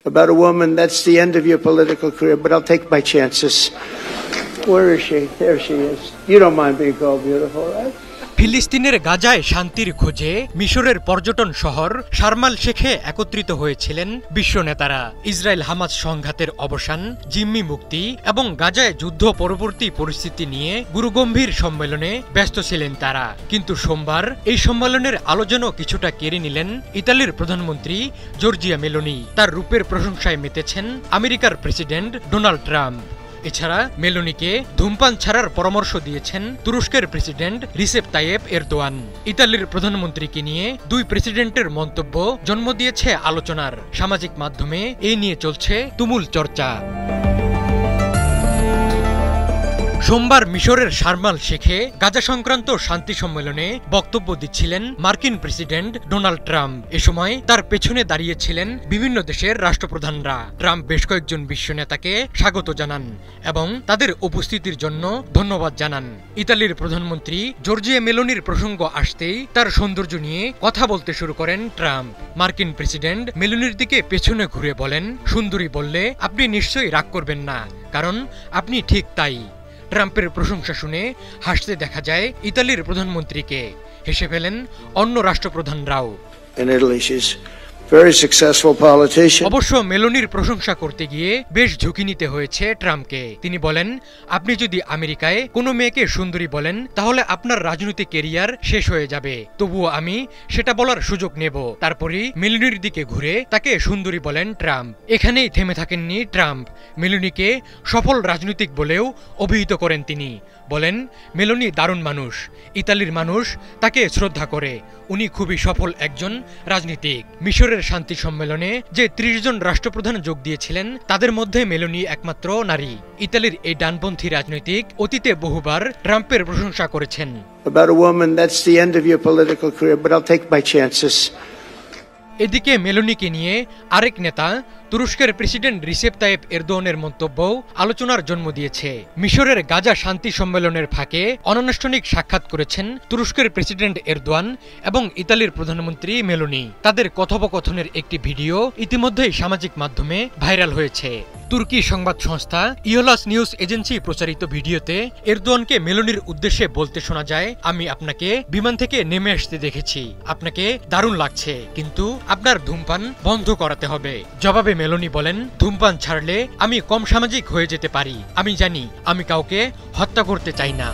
about a woman, that's the end of your political career, but I'll take my chances. Where is she? There she is. You don't mind being called beautiful, right? ফিলিস্তিনের গাজায় শান্তির খোঁজে মিশরের পর্যটন শহর শারমাল শেখে একত্রিত হয়েছিলেন বিশ্ব নেতারা। ইসরায়েল হামাস সংঘাতের অবসান, জিম্মি মুক্তি এবং গাজায় যুদ্ধ পরবর্তী পরিস্থিতি নিয়ে গুরুগম্ভীর সম্মেলনে ব্যস্ত ছিলেন তারা। কিন্তু সোমবার এই সম্মেলনের আলো যেন কিছুটা কেড়ে নিলেন ইতালির প্রধানমন্ত্রী জর্জিয়া মেলোনি। তার রূপের প্রশংসায় মেতেছেন আমেরিকার প্রেসিডেন্ট ডোনাল্ড ট্রাম্প। এছাড়া মেলোনিকে ধূমপান ছাড়ার পরামর্শ দিয়েছেন তুরস্কের প্রেসিডেন্ট রিসেপ তাইয়েপ এরদোয়ান। ইতালির প্রধানমন্ত্রীকে নিয়ে দুই প্রেসিডেন্টের মন্তব্য জন্ম দিয়েছে আলোচনার। সামাজিক মাধ্যমে এই নিয়ে চলছে তুমুল চর্চা। সোমবার মিশরের শারমাল শেখে গাজা সংক্রান্ত শান্তি সম্মেলনে বক্তব্য দিচ্ছিলেন মার্কিন প্রেসিডেন্ট ডোনাল্ড ট্রাম্প। এ সময় তার পেছনে দাঁড়িয়েছিলেন বিভিন্ন দেশের রাষ্ট্রপ্রধানরা। ট্রাম্প বেশ কয়েকজন বিশ্ব নেতাকে স্বাগত জানান এবং তাদের উপস্থিতির জন্য ধন্যবাদ জানান। ইতালির প্রধানমন্ত্রী জর্জিয়া মেলোনির প্রসঙ্গ আসতেই তার সৌন্দর্য নিয়ে কথা বলতে শুরু করেন ট্রাম্প। মার্কিন প্রেসিডেন্ট মেলোনির দিকে পেছনে ঘুরে বলেন, সুন্দরী বললে আপনি নিশ্চয়ই রাগ করবেন না, কারণ আপনি ঠিক তাই। ট্রাম্পের প্রশংসা শুনে হাসতে দেখা যায় ইতালির প্রধানমন্ত্রীকে। হেসে ফেলেন অন্য রাষ্ট্রপ্রধানরাও। অবশ্য মেলোনির প্রশংসা করতে গিয়ে বেশ ঝুঁকি নিতে হয়েছে ট্রাম্পকে। তিনি বলেন, আপনি যদি আমেরিকায় কোনো মেয়েকে সুন্দরী বলেন তাহলে আপনার রাজনৈতিক ক্যারিয়ার শেষ হয়ে যাবে, তবুও আমি সেটা বলার সুযোগ নেব। তারপরই মেলোনির দিকে ঘুরে তাকে সুন্দরী বলেন ট্রাম্প। এখানেই থেমে থাকেননি ট্রাম্প। মেলোনিকে সফল রাজনীতিক বলেও অভিহিত করেন তিনি। বলেন, মেলোনি দারুণ মানুষ, ইতালির মানুষ তাকে শ্রদ্ধা করে, উনি খুবই সফল একজন রাজনীতিক। মিশরের শান্তি সম্মেলনে যে ৩০ জন রাষ্ট্রপ্রধান যোগ দিয়েছিলেন তাদের মধ্যে মেলোনি একমাত্র নারী। ইতালির এই ডানপন্থী রাজনীতিক অতীতে বহুবার ট্রাম্পের প্রশংসা করেছেন। এদিকে মেলোনিকে নিয়ে আরেক নেতা তুরস্কের প্রেসিডেন্ট রিসেপ তাইয়েপ এরদোয়ানের মন্তব্য আলোচনার জন্ম দিয়েছে। মিশরের গাজা শান্তি সম্মেলনের ফাঁকে অনানুষ্ঠানিক সাক্ষাৎ করেছেন তুরস্কের প্রেসিডেন্ট এরদোয়ান এবং ইতালির প্রধানমন্ত্রী মেলোনি। তাদের কথোপকথনের একটি ভিডিও ইতিমধ্যেই সামাজিক মাধ্যমে ভাইরাল হয়েছে। তুর্কি সংবাদ সংস্থা ইয়োলাস নিউজ এজেন্সি প্রচারিত ভিডিওতে এরদোয়ানকে মেলোনির উদ্দেশ্যে বলতে শোনা যায়, আমি আপনাকে বিমান থেকে নেমে আসতে দেখেছি, আপনাকে দারুণ লাগছে, কিন্তু আপনার ধূমপান বন্ধ করাতে হবে। জবাবে মেলোনি বলেন, ধূমপান ছাড়লে আমি কম সামাজিক হয়ে যেতে পারি। আমি জানি আমি কাউকে হত্যা করতে চাই না।